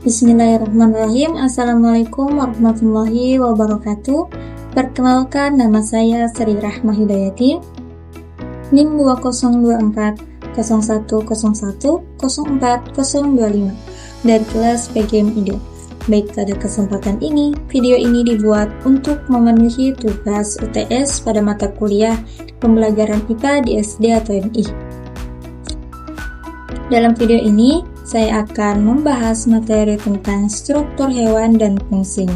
Bismillahirrahmanirrahim. Assalamualaikum warahmatullahi wabarakatuh. Perkenalkan, nama saya Sri Rahma Hidayati, NIM 2024 0101 04025 dari kelas PGM IDO. Baik, pada kesempatan ini, video ini dibuat untuk memenuhi tugas UTS pada mata kuliah pembelajaran IPA di SD atau MI. Dalam video ini, saya akan membahas materi tentang struktur hewan dan fungsinya.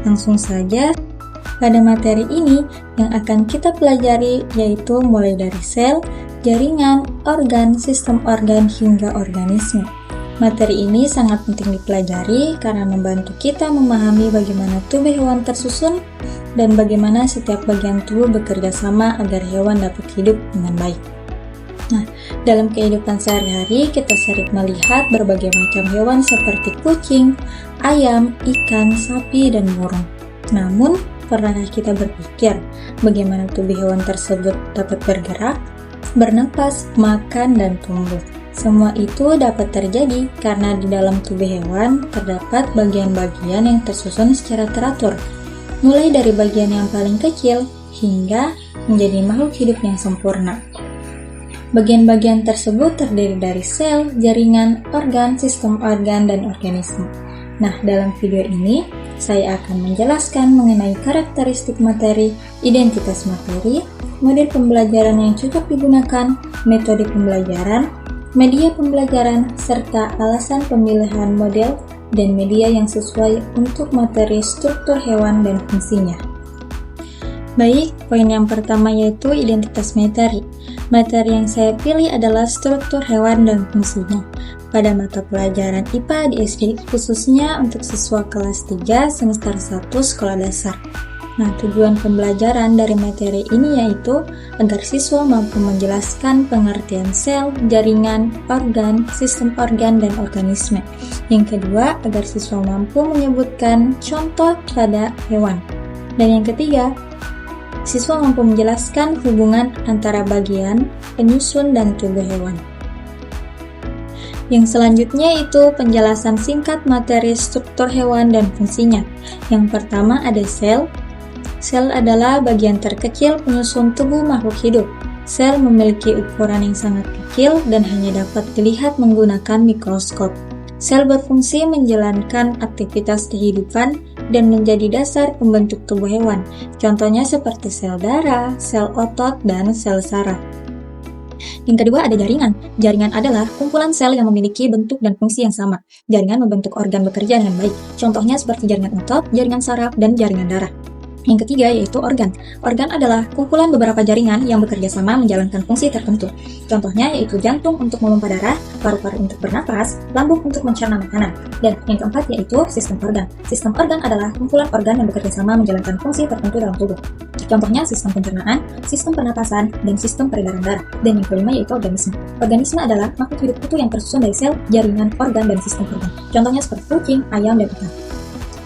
Langsung saja, pada materi ini yang akan kita pelajari yaitu mulai dari sel, jaringan, organ, sistem organ, hingga organisme. Materi ini sangat penting dipelajari karena membantu kita memahami bagaimana tubuh hewan tersusun dan bagaimana setiap bagian tubuh bekerja sama agar hewan dapat hidup dengan baik. Nah, dalam kehidupan sehari-hari kita sering melihat berbagai macam hewan seperti kucing, ayam, ikan, sapi, dan burung. Namun, pernahkah kita berpikir bagaimana tubuh hewan tersebut dapat bergerak, bernapas, makan, dan tumbuh? Semua itu dapat terjadi karena di dalam tubuh hewan terdapat bagian-bagian yang tersusun secara teratur, mulai dari bagian yang paling kecil hingga menjadi makhluk hidup yang sempurna. Bagian-bagian tersebut terdiri dari sel, jaringan, organ, sistem organ, dan organisme. Nah, dalam video ini, saya akan menjelaskan mengenai karakteristik materi, identitas materi, model pembelajaran yang cocok digunakan, metode pembelajaran, media pembelajaran, serta alasan pemilihan model dan media yang sesuai untuk materi struktur hewan dan fungsinya. Baik, poin yang pertama yaitu identitas materi. Materi yang saya pilih adalah struktur hewan dan fungsinya. Pada mata pelajaran IPA di SD, khususnya untuk siswa kelas 3 semester 1 sekolah dasar. Nah, tujuan pembelajaran dari materi ini yaitu agar siswa mampu menjelaskan pengertian sel, jaringan, organ, sistem organ, dan organisme. Yang kedua, agar siswa mampu menyebutkan contoh pada hewan. Dan yang ketiga, siswa mampu menjelaskan hubungan antara bagian, penyusun, dan tubuh hewan. Yang selanjutnya itu penjelasan singkat materi struktur hewan dan fungsinya. Yang pertama ada sel. Sel adalah bagian terkecil penyusun tubuh makhluk hidup. Sel memiliki ukuran yang sangat kecil dan hanya dapat dilihat menggunakan mikroskop. Sel berfungsi menjalankan aktivitas kehidupan dan menjadi dasar pembentuk tubuh hewan. Contohnya seperti sel darah, sel otot, dan sel saraf. Yang kedua ada jaringan. Jaringan adalah kumpulan sel yang memiliki bentuk dan fungsi yang sama. Jaringan membentuk organ bekerja dengan baik. Contohnya seperti jaringan otot, jaringan saraf, dan jaringan darah. Yang ketiga yaitu organ. Organ adalah kumpulan beberapa jaringan yang bekerja sama menjalankan fungsi tertentu. Contohnya yaitu jantung untuk memompa darah, paru-paru untuk bernapas, lambung untuk mencerna makanan. Dan yang keempat yaitu sistem organ. Sistem organ adalah kumpulan organ yang bekerja sama menjalankan fungsi tertentu dalam tubuh. Contohnya sistem pencernaan, sistem pernapasan, dan sistem peredaran darah. Dan yang kelima yaitu organisme. Organisme adalah makhluk hidup utuh yang tersusun dari sel, jaringan, organ, dan sistem organ. Contohnya seperti kucing, ayam, dan ikan.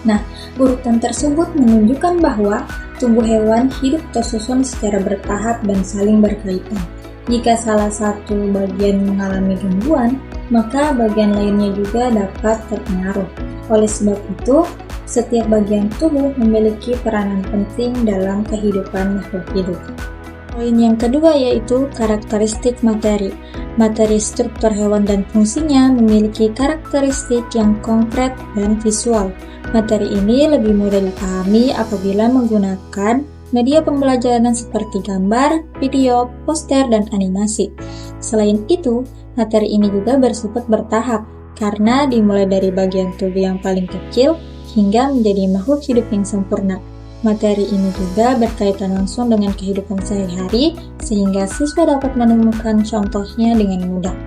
Nah, urutan tersebut menunjukkan bahwa tubuh hewan hidup tersusun secara bertahap dan saling berkaitan. Jika salah satu bagian mengalami gangguan, maka bagian lainnya juga dapat terpengaruh. Oleh sebab itu, setiap bagian tubuh memiliki peranan penting dalam kehidupan makhluk hidup. Poin yang kedua yaitu karakteristik materi. Materi struktur hewan dan fungsinya memiliki karakteristik yang konkret dan visual. Materi ini lebih mudah dipahami apabila menggunakan media pembelajaran seperti gambar, video, poster, dan animasi. Selain itu, materi ini juga bersifat bertahap karena dimulai dari bagian tubuh yang paling kecil hingga menjadi makhluk hidup yang sempurna. Materi ini juga berkaitan langsung dengan kehidupan sehari-hari sehingga siswa dapat menemukan contohnya dengan mudah.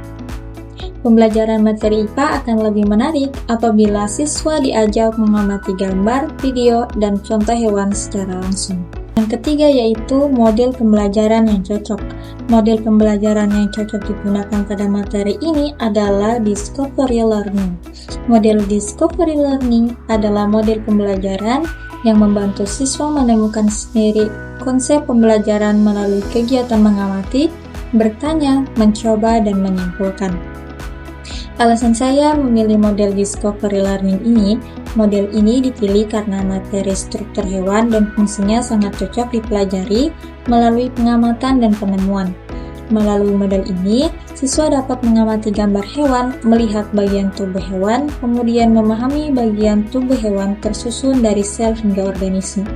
Pembelajaran materi IPA akan lebih menarik apabila siswa diajak mengamati gambar, video, dan contoh hewan secara langsung. Yang ketiga yaitu model pembelajaran yang cocok. Model pembelajaran yang cocok digunakan pada materi ini adalah Discovery Learning. Model Discovery Learning adalah model pembelajaran yang membantu siswa menemukan sendiri konsep pembelajaran melalui kegiatan mengamati, bertanya, mencoba, dan menyimpulkan. Alasan saya memilih model Discovery Learning ini, model ini dipilih karena materi struktur hewan dan fungsinya sangat cocok dipelajari melalui pengamatan dan penemuan. Melalui model ini, siswa dapat mengamati gambar hewan, melihat bagian tubuh hewan, kemudian memahami bagian tubuh hewan tersusun dari sel hingga organisme.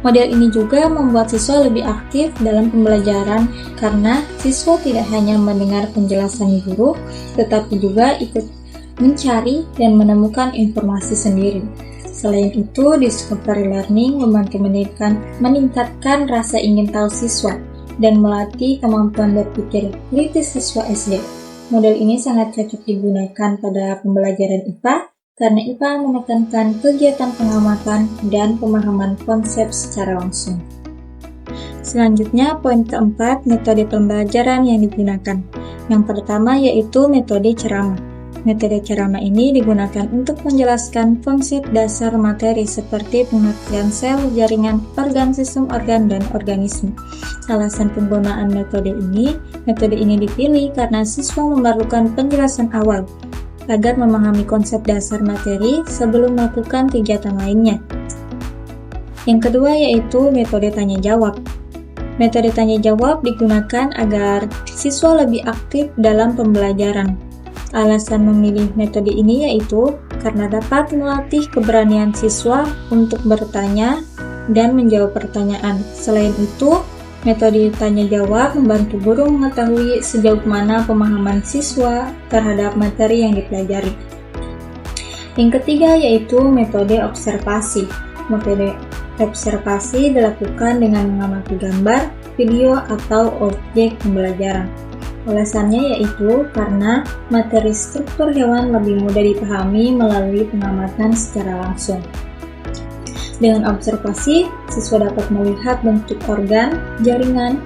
Model ini juga membuat siswa lebih aktif dalam pembelajaran karena siswa tidak hanya mendengar penjelasan guru, tetapi juga ikut mencari dan menemukan informasi sendiri. Selain itu, Discovery Learning membantu meningkatkan rasa ingin tahu siswa dan melatih kemampuan berpikir kritis siswa SD. Model ini sangat cocok digunakan pada pembelajaran IPA, karena IPA menekankan kegiatan pengamatan dan pemahaman konsep secara langsung. Selanjutnya, poin keempat, metode pembelajaran yang digunakan. Yang pertama yaitu metode ceramah. Metode ceramah ini digunakan untuk menjelaskan konsep dasar materi seperti pengertian sel, jaringan, organ, sistem organ, dan organisme. Alasan penggunaan metode ini dipilih karena siswa memerlukan penjelasan awal agar memahami konsep dasar materi sebelum melakukan kegiatan lainnya. Yang kedua yaitu metode tanya-jawab. Metode tanya-jawab digunakan agar siswa lebih aktif dalam pembelajaran. Alasan memilih metode ini yaitu karena dapat melatih keberanian siswa untuk bertanya dan menjawab pertanyaan. Selain itu, metode tanya-jawab membantu guru mengetahui sejauh mana pemahaman siswa terhadap materi yang dipelajari. Yang ketiga yaitu metode observasi. Metode observasi dilakukan dengan mengamati gambar, video, atau objek pembelajaran. Alasannya yaitu karena materi struktur hewan lebih mudah dipahami melalui pengamatan secara langsung. Dengan observasi, siswa dapat melihat bentuk organ, jaringan,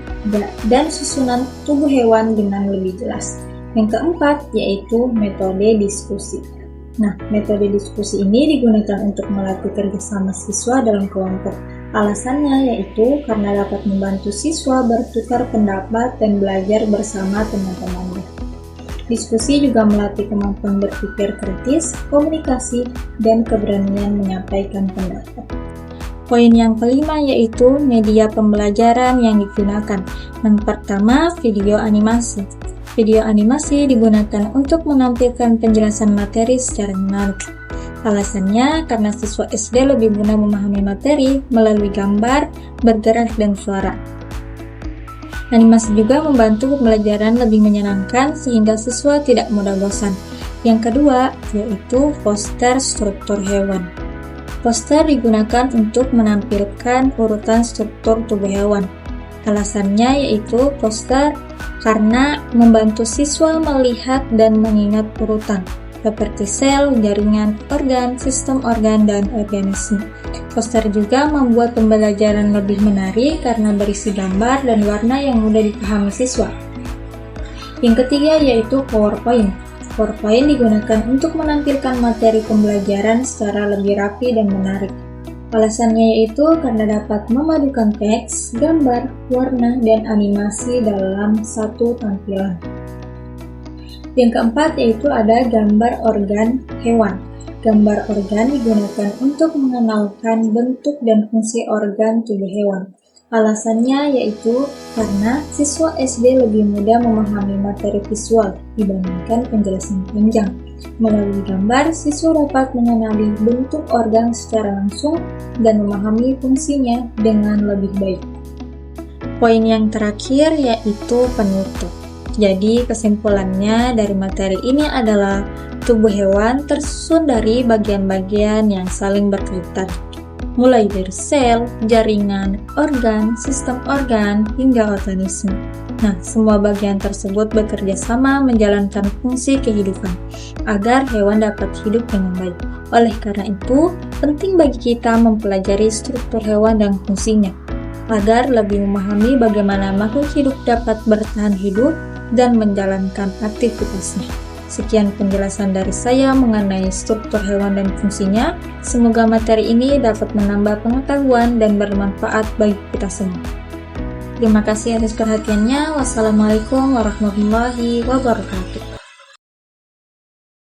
dan susunan tubuh hewan dengan lebih jelas. Yang keempat yaitu metode diskusi. Nah, metode diskusi ini digunakan untuk melatih kerjasama siswa dalam kelompok. Alasannya yaitu karena dapat membantu siswa bertukar pendapat dan belajar bersama teman-temannya. Diskusi juga melatih kemampuan berpikir kritis, komunikasi, dan keberanian menyampaikan pendapat. Poin yang kelima yaitu media pembelajaran yang digunakan. Yang pertama, video animasi. Video animasi digunakan untuk menampilkan penjelasan materi secara menarik. Alasannya karena siswa SD lebih mudah memahami materi melalui gambar, bergerak, dan suara. Animasi juga membantu pembelajaran lebih menyenangkan sehingga siswa tidak mudah bosan. Yang kedua yaitu poster struktur hewan. Poster digunakan untuk menampilkan urutan struktur tubuh hewan. Alasannya yaitu poster karena membantu siswa melihat dan mengingat urutan seperti sel, jaringan, organ, sistem organ, dan organisme. Poster juga membuat pembelajaran lebih menarik karena berisi gambar dan warna yang mudah dipahami siswa. Yang ketiga yaitu PowerPoint. PowerPoint digunakan untuk menampilkan materi pembelajaran secara lebih rapi dan menarik. Alasannya yaitu karena dapat memadukan teks, gambar, warna, dan animasi dalam satu tampilan. Yang keempat yaitu ada gambar organ hewan. Gambar organ digunakan untuk mengenalkan bentuk dan fungsi organ tubuh hewan. Alasannya yaitu karena siswa SD lebih mudah memahami materi visual dibandingkan penjelasan panjang. Melalui gambar, siswa dapat mengenali bentuk organ secara langsung dan memahami fungsinya dengan lebih baik. Poin yang terakhir yaitu penutup. Jadi kesimpulannya dari materi ini adalah tubuh hewan tersusun dari bagian-bagian yang saling berkaitan, mulai dari sel, jaringan, organ, sistem organ, hingga organisme. Nah, semua bagian tersebut bekerja sama menjalankan fungsi kehidupan agar hewan dapat hidup dengan baik. Oleh karena itu, penting bagi kita mempelajari struktur hewan dan fungsinya agar lebih memahami bagaimana makhluk hidup dapat bertahan hidup dan menjalankan aktivitasnya. Sekian penjelasan dari saya mengenai struktur hewan dan fungsinya. Semoga materi ini dapat menambah pengetahuan dan bermanfaat bagi kita semua. Terima kasih atas perhatiannya. Wassalamualaikum warahmatullahi wabarakatuh.